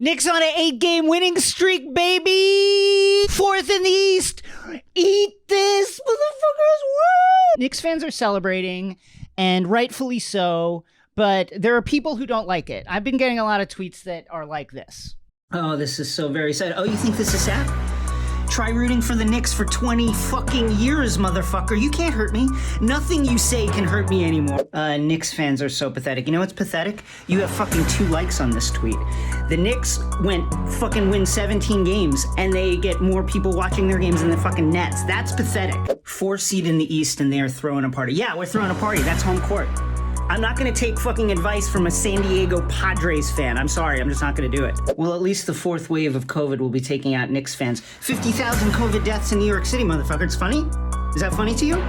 Knicks on an 8-game winning streak, baby! 4th in the East. Eat this, motherfuckers! Woo! Knicks fans are celebrating, and rightfully so, but there are people who don't like it. I've been getting a lot of tweets that are like this. Oh, this is so very sad. Oh, you think this is sad? Try rooting for the Knicks for 20 fucking years, motherfucker. You can't hurt me. Nothing you say can hurt me anymore. Knicks fans are so pathetic. You know what's pathetic? You have fucking 2 likes on this tweet. The Knicks win 17 games, and they get more people watching their games than the fucking Nets. That's pathetic. 4 seed in the East, and they're throwing a party. Yeah, we're throwing a party. That's home court. I'm not going to take fucking advice from a San Diego Padres fan. I'm sorry, I'm just not going to do it. Well, at least the 4th wave of COVID will be taking out Knicks fans. 50,000 COVID deaths in New York City, motherfucker. It's funny? Is that funny to you?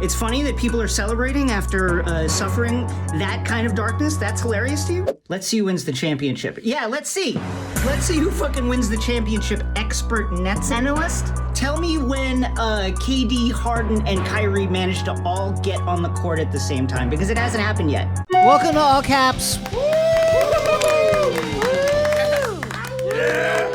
It's funny that people are celebrating after suffering that kind of darkness? That's hilarious to you? Let's see who wins the championship. Yeah, let's see. Let's see who fucking wins the championship. Expert Nets analyst? Tell me when KD, Harden, and Kyrie managed to all get on the court at the same time, because it hasn't happened yet. Welcome to All Caps. Yeah.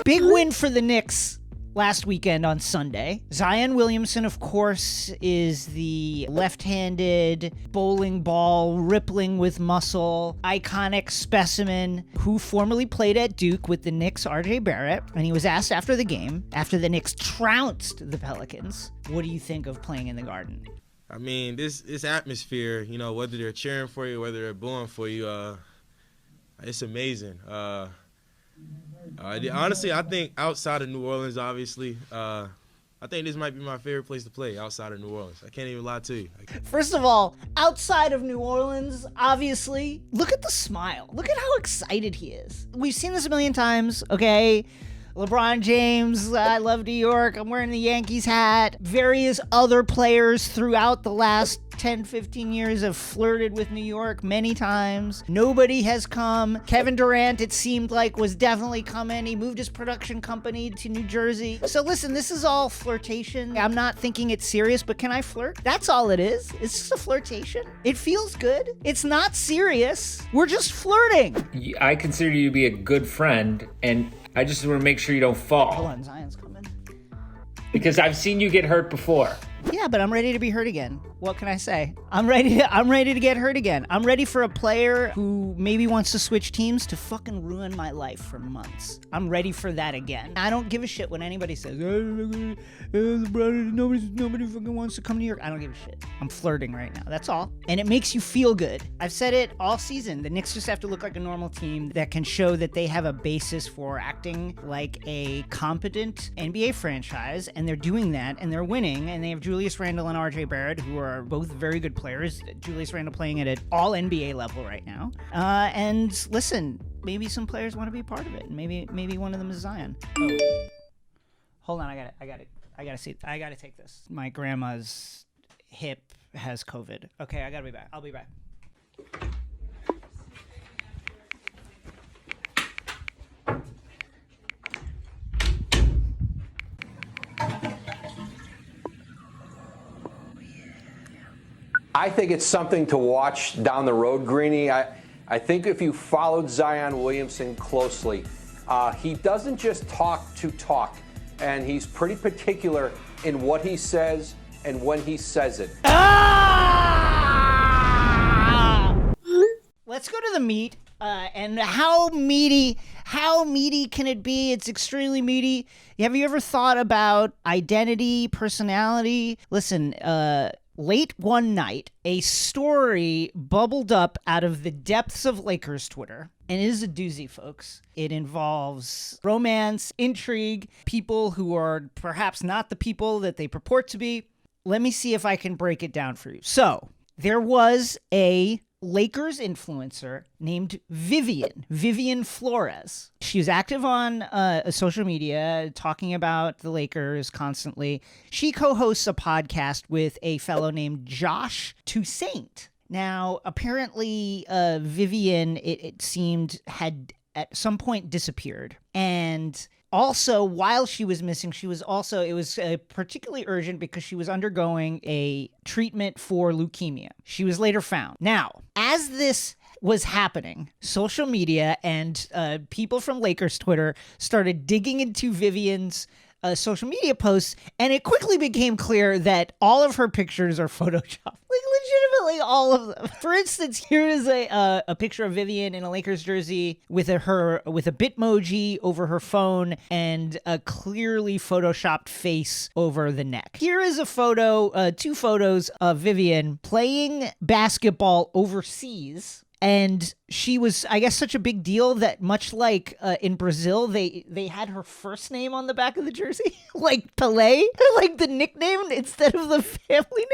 Big win for the Knicks last weekend on Sunday. Zion Williamson, of course, is the left-handed bowling ball, rippling with muscle, iconic specimen who formerly played at Duke with the Knicks' RJ Barrett. And he was asked after the game, after the Knicks trounced the Pelicans, what do you think of playing in the Garden? I mean, this atmosphere, you know, whether they're cheering for you, whether they're booing for you, it's amazing. Honestly, I think outside of New Orleans, obviously, I think this might be my favorite place to play outside of New Orleans. I can't even lie to you. First of all, outside of New Orleans, obviously, look at the smile. Look at how excited he is. We've seen this a million times, okay? LeBron James, I love New York, I'm wearing the Yankees hat. Various other players throughout the last 10, 15 years have flirted with New York many times. Nobody has come. Kevin Durant, it seemed like, was definitely coming. He moved his production company to New Jersey. So listen, this is all flirtation. I'm not thinking it's serious, but can I flirt? That's all it is. It's just a flirtation. It feels good. It's not serious. We're just flirting. I consider you to be a good friend, and I just want to make sure you don't fall. Hold on, Zion's coming. Because I've seen you get hurt before. Yeah, but I'm ready to be hurt again. What can I say? I'm ready to get hurt again. I'm ready for a player who maybe wants to switch teams to fucking ruin my life for months. I'm ready for that again. I don't give a shit when anybody says, nobody fucking wants to come to New York. I don't give a shit. I'm flirting right now. That's all. And it makes you feel good. I've said it all season. The Knicks just have to look like a normal team that can show that they have a basis for acting like a competent NBA franchise, and they're doing that, and they're winning, and they have Julius Randle and RJ Barrett, who are both very good players. Julius Randle playing at an all NBA level right now. And listen, maybe some players want to be a part of it. Maybe one of them is Zion. Oh. Hold on, I gotta take this. My grandma's hip has COVID. Okay, I gotta be back. I'll be back. I think it's something to watch down the road, Greeny. I think if you followed Zion Williamson closely, he doesn't just talk to talk, and he's pretty particular in what he says and when he says it. Let's go to the meat. And how meaty can it be? It's extremely meaty. Have you ever thought about identity, personality? Listen, late one night, a story bubbled up out of the depths of Lakers Twitter. And it is a doozy, folks. It involves romance, intrigue, people who are perhaps not the people that they purport to be. Let me see if I can break it down for you. So, there was a Lakers influencer named Vivian Flores. She was active on social media, talking about the Lakers constantly. She co-hosts a podcast with a fellow named Josh Toussaint. Now, apparently, Vivian, it seemed, had at some point disappeared. And also, while she was missing, it was particularly urgent because she was undergoing a treatment for leukemia. She was later found. Now, as this was happening, social media and people from Lakers Twitter started digging into Vivian's social media posts, and it quickly became clear that all of her pictures are photoshopped. Like, legitimately all of them. For instance, here is a picture of Vivian in a Lakers jersey with a Bitmoji over her phone and a clearly photoshopped face over the neck. Here is a photo, 2 photos of Vivian playing basketball overseas. And she was, I guess, such a big deal that much like in Brazil, they had her first name on the back of the jersey, like Pelé, like the nickname instead of the family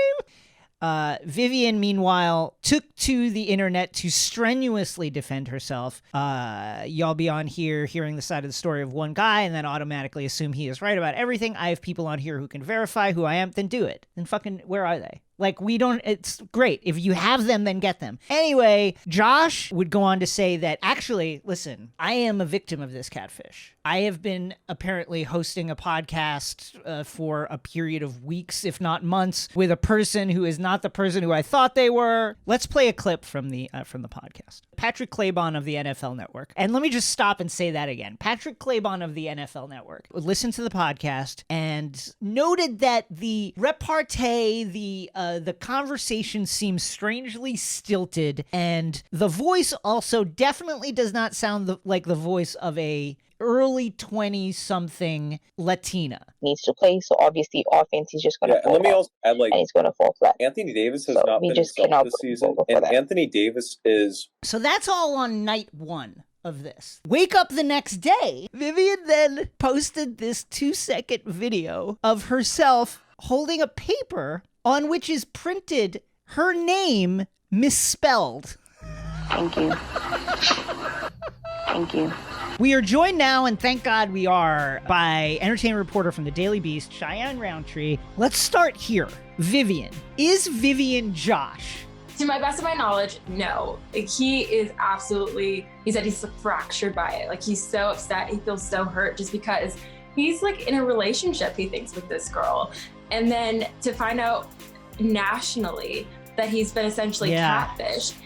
name. Vivian, meanwhile, took to the internet to strenuously defend herself. Y'all be on here hearing the side of the story of one guy and then automatically assume he is right about everything. I have people on here who can verify who I am. Then do it. Then fucking, where are they? Like, it's great. If you have them, then get them. Anyway, Josh would go on to say that, actually, listen, I am a victim of this catfish. I have been apparently hosting a podcast for a period of weeks, if not months, with a person who is not the person who I thought they were. Let's play a clip from the podcast. Patrick Claybon of the NFL Network. And let me just stop and say that again. Patrick Claybon of the NFL Network listened to the podcast and noted that the repartee, the conversation seems strangely stilted, and the voice also definitely does not sound like the voice of a early 20-something Latina. Needs to play, so obviously offense he's just going to fall and let me off, also add, and he's going to fall flat. Anthony Davis has So not we been just himself cannot this season, go for and that. Anthony Davis is... So that's all on night 1 of this. Wake up the next day, Vivian then posted this 2-second video of herself holding a paper on which is printed her name misspelled. Thank you. Thank you. We are joined now, and thank God we are, by entertainment reporter from the Daily Beast, Cheyenne Roundtree. Let's start here. Vivian. Is Vivian Josh? To my best of my knowledge, no. Like, he is absolutely, he said he's fractured by it. Like, he's so upset. He feels so hurt just because he's like in a relationship, he thinks, with this girl. And then to find out nationally that he's been essentially catfished.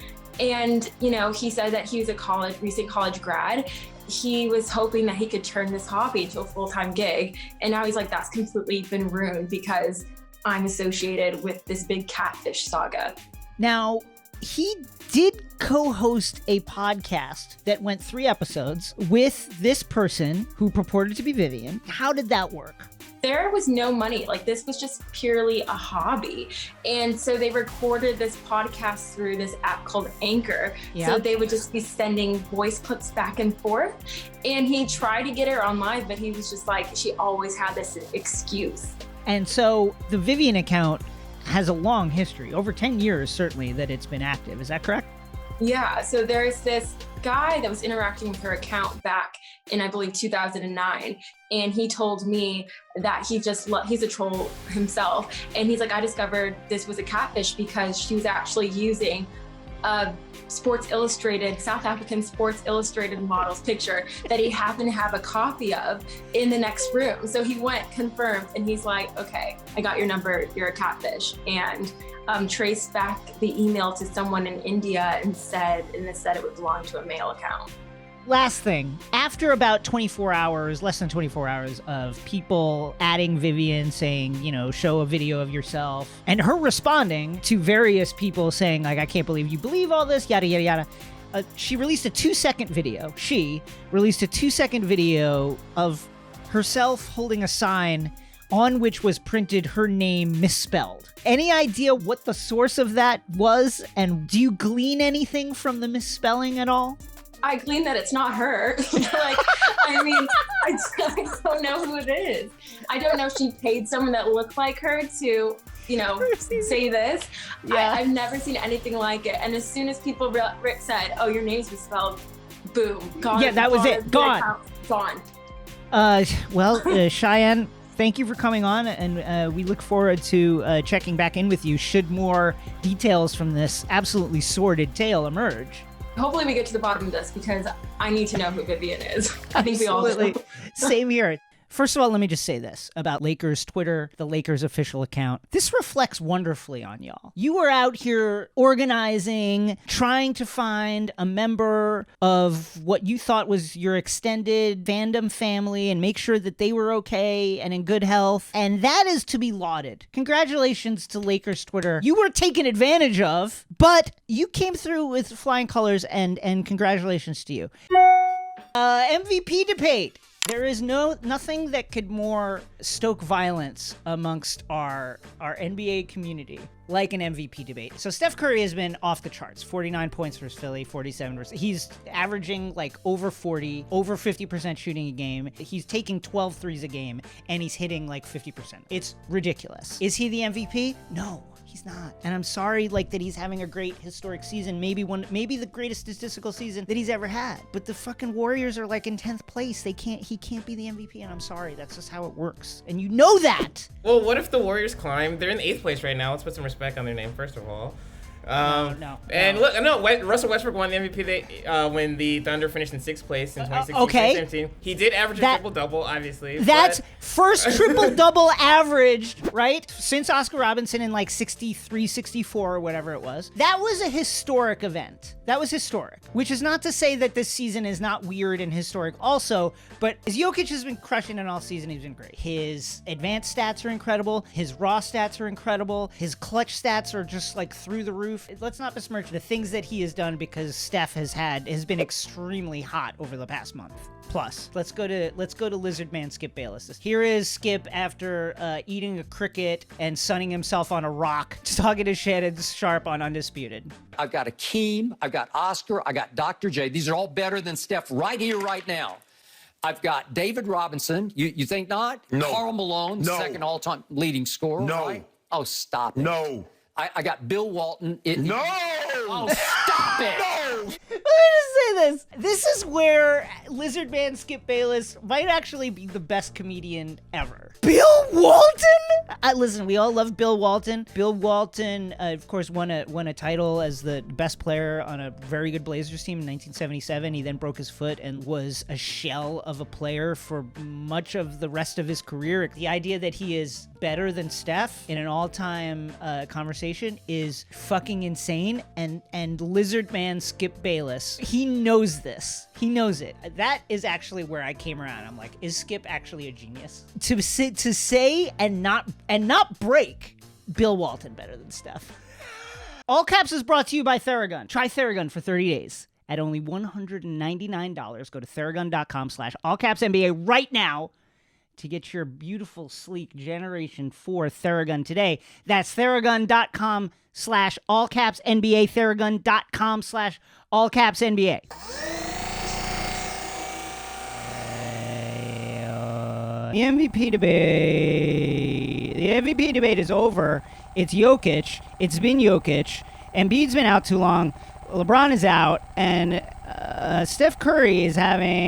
And, you know, he said that he was a recent college grad. He was hoping that he could turn this hobby to a full-time gig. And now he's like, that's completely been ruined because I'm associated with this big catfish saga. Now, he did co-host a podcast that went 3 episodes with this person who purported to be Vivian. How did that work? There was no money. Like, this was just purely a hobby. And so they recorded this podcast through this app called Anchor. Yeah. So they would just be sending voice clips back and forth. And he tried to get her on live, but he was just like, she always had this excuse. And so the Vivian account has a long history, over 10 years certainly, that it's been active. Is that correct? Yeah, so there's this guy that was interacting with her account back in, I believe, 2009. And he told me that he's a troll himself. And he's like, I discovered this was a catfish because she was actually using a South African Sports Illustrated model's picture that he happened to have a copy of in the next room. So he went, confirmed, and he's like, okay, I got your number, you're a catfish. And traced back the email to someone in India and said it would belong to a male account. Last thing, after about 24 hours, less than 24 hours of people adding Vivian saying, you know, show a video of yourself, and her responding to various people saying, like, I can't believe you believe all this, yada, yada, yada. She released a 2-second video. She released a 2-second video of herself holding a sign on which was printed her name misspelled. Any idea what the source of that was? And do you glean anything from the misspelling at all? I glean that it's not her. Like, I mean, I don't know who it is. I don't know if she paid someone that looked like her to, you know, say this. Yeah. I've never seen anything like it. And as soon as people said, oh, your name's misspelled, boom, gone. Yeah, that was it. Gone. Gone. Well, Cheyenne, thank you for coming on, and we look forward to checking back in with you should more details from this absolutely sordid tale emerge. Hopefully we get to the bottom of this because I need to know who Vivian is. I think we all do. Same here. First of all, let me just say this about Lakers Twitter, the Lakers official account. This reflects wonderfully on y'all. You were out here organizing, trying to find a member of what you thought was your extended fandom family and make sure that they were okay and in good health. And that is to be lauded. Congratulations to Lakers Twitter. You were taken advantage of, but you came through with flying colors, and congratulations to you. MVP debate. There is nothing that could more stoke violence amongst our NBA community like an MVP debate. So Steph Curry has been off the charts. 49 points versus Philly, 47 versus... He's averaging like over 40, over 50% shooting a game. He's taking 12 threes a game, and he's hitting like 50%. It's ridiculous. Is he the MVP? No. He's not. And I'm sorry like that he's having a great historic season, maybe the greatest statistical season that he's ever had. But the fucking Warriors are like in 10th place. He can't be the MVP, and I'm sorry. That's just how it works. And you know that. Well, what if the Warriors climb? They're in 8th place right now. Let's put some respect on their name, first of all. No. Russell Westbrook won the MVP when the Thunder finished in 6th place in 2016-17. Okay. He did average a triple-double, obviously. That's first triple-double averaged, right? Since Oscar Robinson in like 63, 64 or whatever it was. That was a historic event. That was historic. Which is not to say that this season is not weird and historic also, but as Jokic has been crushing it all season, he's been great. His advanced stats are incredible. His raw stats are incredible. His clutch stats are just like through the roof. Let's not besmirch the things that he has done, because Steph has been extremely hot over the past month. Plus, let's go to Lizard Man Skip Bayless. Here is Skip after eating a cricket and sunning himself on a rock, talking to Shannon Sharp on Undisputed. I've got Akeem, I've got Oscar, I got Dr. J. These are all better than Steph right here, right now. I've got David Robinson. You think not? No. Karl Malone, No. second all-time leading scorer. No. Right? Oh, stop it. No. I got Bill Walton. No! Oh, stop it! No! Let me just say this. This is where Lizard Man Skip Bayless might actually be the best comedian ever. Bill Walton? Listen, we all love Bill Walton. Bill Walton, of course, won a title as the best player on a very good Blazers team in 1977. He then broke his foot and was a shell of a player for much of the rest of his career. The idea that he is better than Steph in an all-time conversation is fucking insane. And Lizard Man Skip Bayless, he knows this. He knows it. That is actually where I came around. I'm like, is Skip actually a genius? To say and not break Bill Walton better than Steph. All Caps is brought to you by THERAGUN. Try THERAGUN for 30 days at only $199. Go to theragun.com/allcapsNBA right now to get your beautiful, sleek Generation 4 THERAGUN today. That's theragun.com/allcapsNBA, theragun.com/allcapsNBA. The MVP debate. The MVP debate is over. It's Jokic. It's been Jokic. Embiid's been out too long. LeBron is out. And Steph Curry is having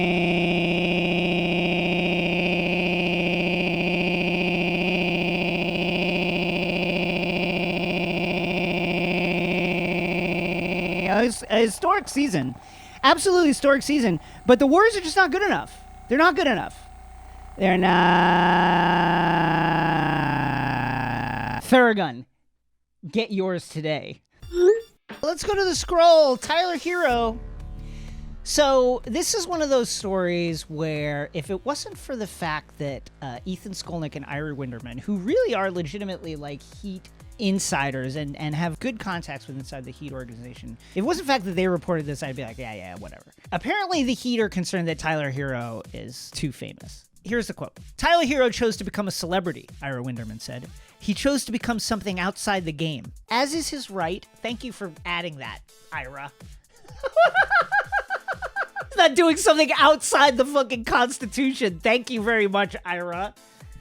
a historic season. Absolutely historic season. But the Warriors are just not good enough. They're not good enough. They're not. THERAGUN. Get yours today. Let's go to the scroll. Tyler Hero. So this is one of those stories where if it wasn't for the fact that Ethan Skolnick and Ira Winderman, who really are legitimately like Heat insiders and have good contacts with inside the Heat organization, if it wasn't the fact that they reported this, I'd be like, yeah, whatever. Apparently the Heat are concerned that Tyler Hero is too famous. Here's the quote. Tyler Hero chose to become a celebrity, Ira Winderman said. He chose to become something outside the game. As is his right. Thank you for adding that, Ira. He's not doing something outside the fucking Constitution. Thank you very much, Ira.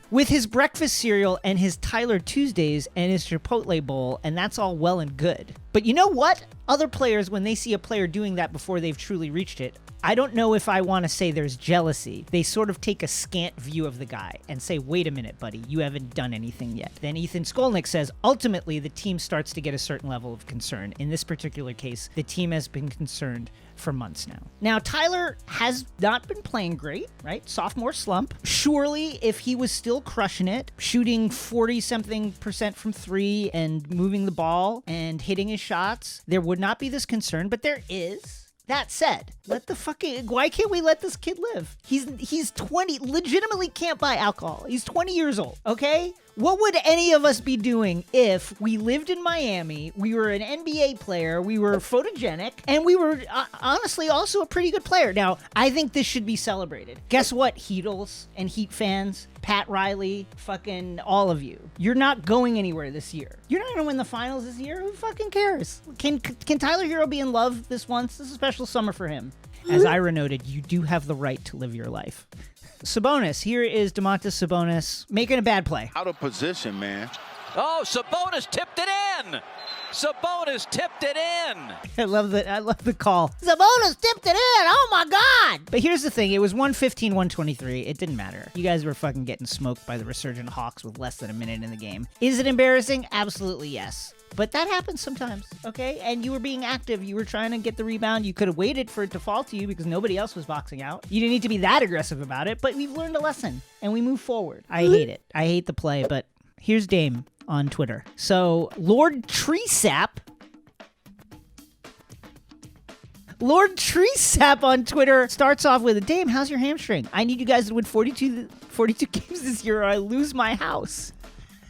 With his breakfast cereal and his Tyler Tuesdays and his Chipotle bowl, and that's all well and good. But you know what? Other players, when they see a player doing that before they've truly reached it, I don't know if I want to say there's jealousy. They sort of take a scant view of the guy and say, wait a minute, buddy, you haven't done anything yet. Then Ethan Skolnick says, ultimately, the team starts to get a certain level of concern. In this particular case, the team has been concerned for months now. Now, Tyler has not been playing great, right? Sophomore slump. Surely, if he was still crushing it, shooting 40-something% from three and moving the ball and hitting his shots, there would not be this concern, but there is. That said, why can't we let this kid live? He's 20, legitimately can't buy alcohol. He's 20 years old, okay? What would any of us be doing if we lived in Miami, we were an NBA player, we were photogenic, and we were honestly also a pretty good player? Now, I think this should be celebrated. Guess what, Heatles and Heat fans? Pat Riley, fucking all of you. You're not going anywhere this year. You're not gonna win the finals this year. Who fucking cares? Can Tyler Hero be in love this once? This is a special summer for him. As Ira noted, you do have the right to live your life. Sabonis. Here is Domantas Sabonis making a bad play. Out of position, man. Oh, Sabonis tipped it in. Sabonis tipped it in. I love the call. Sabonis tipped it in. Oh my God. But here's the thing. It was 115-123. It didn't matter. You guys were fucking getting smoked by the resurgent Hawks with less than a minute in the game. Is it embarrassing? Absolutely yes. But that happens sometimes, okay? And you were being active. You were trying to get the rebound. You could have waited for it to fall to you because nobody else was boxing out. You didn't need to be that aggressive about it, but we've learned a lesson, and we move forward. I hate it. I hate the play, but here's Dame on Twitter. So, Lord Treesap on Twitter starts off with, Dame, how's your hamstring? I need you guys to win 42 games this year or I lose my house.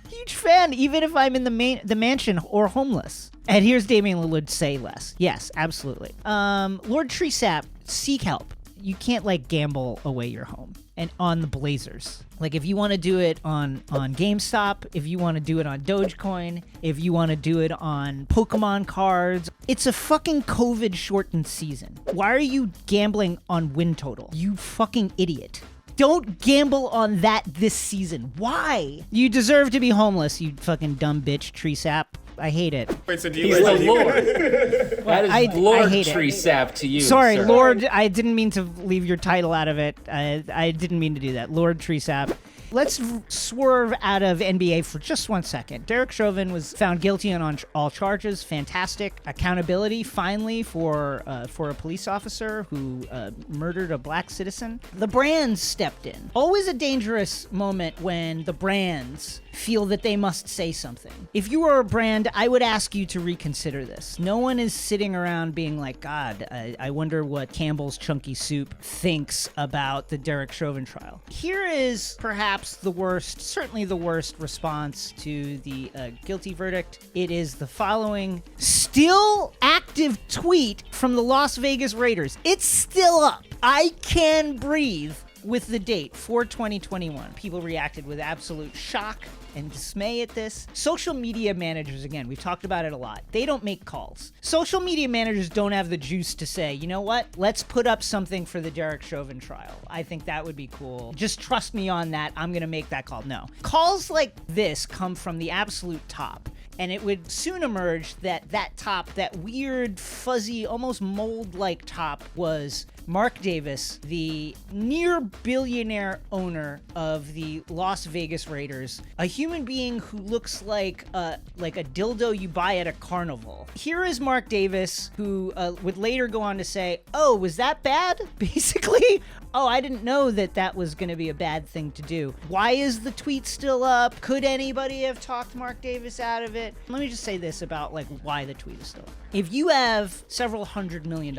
Huge fan, even if I'm in the mansion or homeless. And here's Damian Lillard, say less. Yes, absolutely. Lord Treesap, seek help. You can't gamble away your home and on the Blazers. If you want to do it on GameStop, if you want to do it on Dogecoin, if you want to do it on Pokemon cards, it's a fucking COVID shortened season. Why are you gambling on win total? You fucking idiot. Don't gamble on that this season. Why? You deserve to be homeless, you fucking dumb bitch, Treesap. I hate it. Wait, so do He's you the Lord. Well, That is Lord hate it. Tree Sap to you. Sorry, sir. Lord, I didn't mean to leave your title out of it. I didn't mean to do that. Lord Treesap. Let's swerve out of NBA for just 1 second. Derek Chauvin was found guilty on all charges. Fantastic accountability, finally, for a police officer who murdered a black citizen. The brands stepped in. Always a dangerous moment when the brands feel that they must say something. If you were a brand, I would ask you to reconsider this. No one is sitting around being like, God, I wonder what Campbell's Chunky Soup thinks about the Derek Chauvin trial. Here is perhaps the worst, certainly the worst response to the guilty verdict. It is the following still active tweet from the Las Vegas Raiders. It's still up. I can breathe. With the date, 4/20/21. People reacted with absolute shock and dismay at this. Social media managers, again, we've talked about it a lot. They don't make calls. Social media managers don't have the juice to say, you know what? Let's put up something for the Derek Chauvin trial. I think that would be cool. Just trust me on that. I'm going to make that call. No. Calls like this come from the absolute top. And it would soon emerge that top, that weird, fuzzy, almost mold-like top, was Mark Davis, the near billionaire owner of the Las Vegas Raiders, a human being who looks like a dildo you buy at a carnival. Here is Mark Davis, who would later go on to say, oh, was that bad? Basically, oh, I didn't know that was going to be a bad thing to do. Why is the tweet still up? Could anybody have talked Mark Davis out of it? Let me just say this about why the tweet is still up. If you have several $100 million,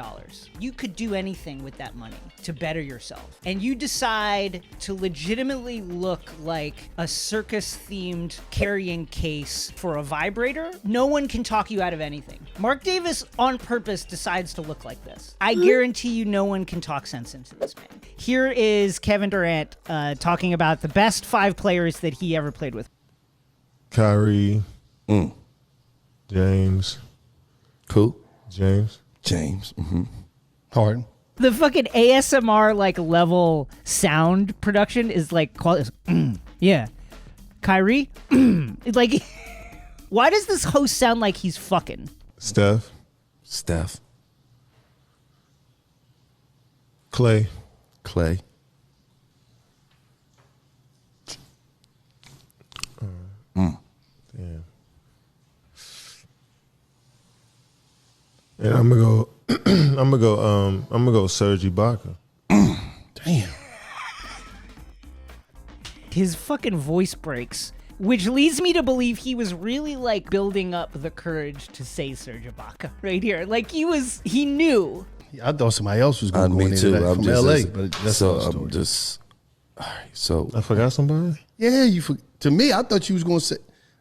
you could do anything with that money to better yourself. And you decide to legitimately look like a circus-themed carrying case for a vibrator, no one can talk you out of anything. Mark Davis, on purpose, decides to look like this. I guarantee you no one can talk sense into this man. Here is Kevin Durant talking about the best 5 players that he ever played with. Kyrie, James. Cool. James. Harden. The fucking ASMR level sound production is yeah. Kyrie, why does this host sound like he's fucking? Steph. Steph. Clay. Clay. Yeah. And I'm gonna go Serge Ibaka. Damn. His fucking voice breaks, which leads me to believe he was really like building up the courage to say Serge Ibaka right here. Like he knew. I thought somebody else was going to go Me into too. that I'm from just LA, listening. but that's so another story. I'm just. All right. So I forgot somebody. Yeah, to me, I thought you was going to say.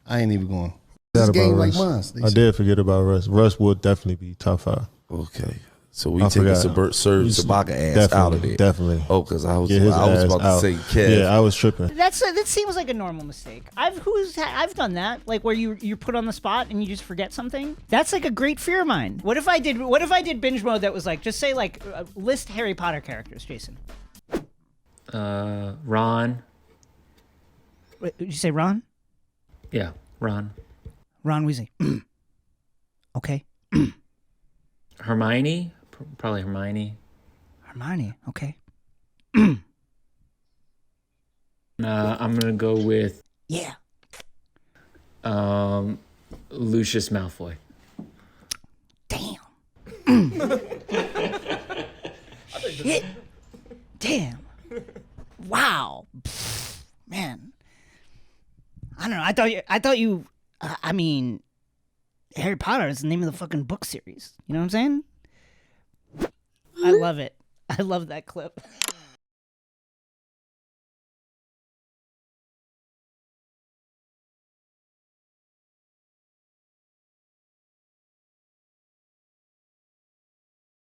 I ain't even going. This Forgot game about like Russ. mine. I did forget about Russ. Russ would definitely be top 5. okay. So we I take a forgot. Serge Ibaka ass out of there. Definitely. Oh, because I was Get his ass about out. to say Kev. Yeah, I was tripping. That seems like a normal mistake. I've done that, like where you're put on the spot and you just forget something. That's like a great fear of mine. What if I did binge mode that was like, just say like list Harry Potter characters, Jason. Ron. Wait, did you say Ron? Yeah, Ron. Ron Weasley. Okay. Hermione. Probably Hermione. Hermione. Okay. I'm gonna go with Yeah. Lucius Malfoy. Damn. Shit. Damn. Wow. Pfft, man. I don't know. I thought you. I mean, Harry Potter is the name of the fucking book series. You know what I'm saying? I love it. I love that clip.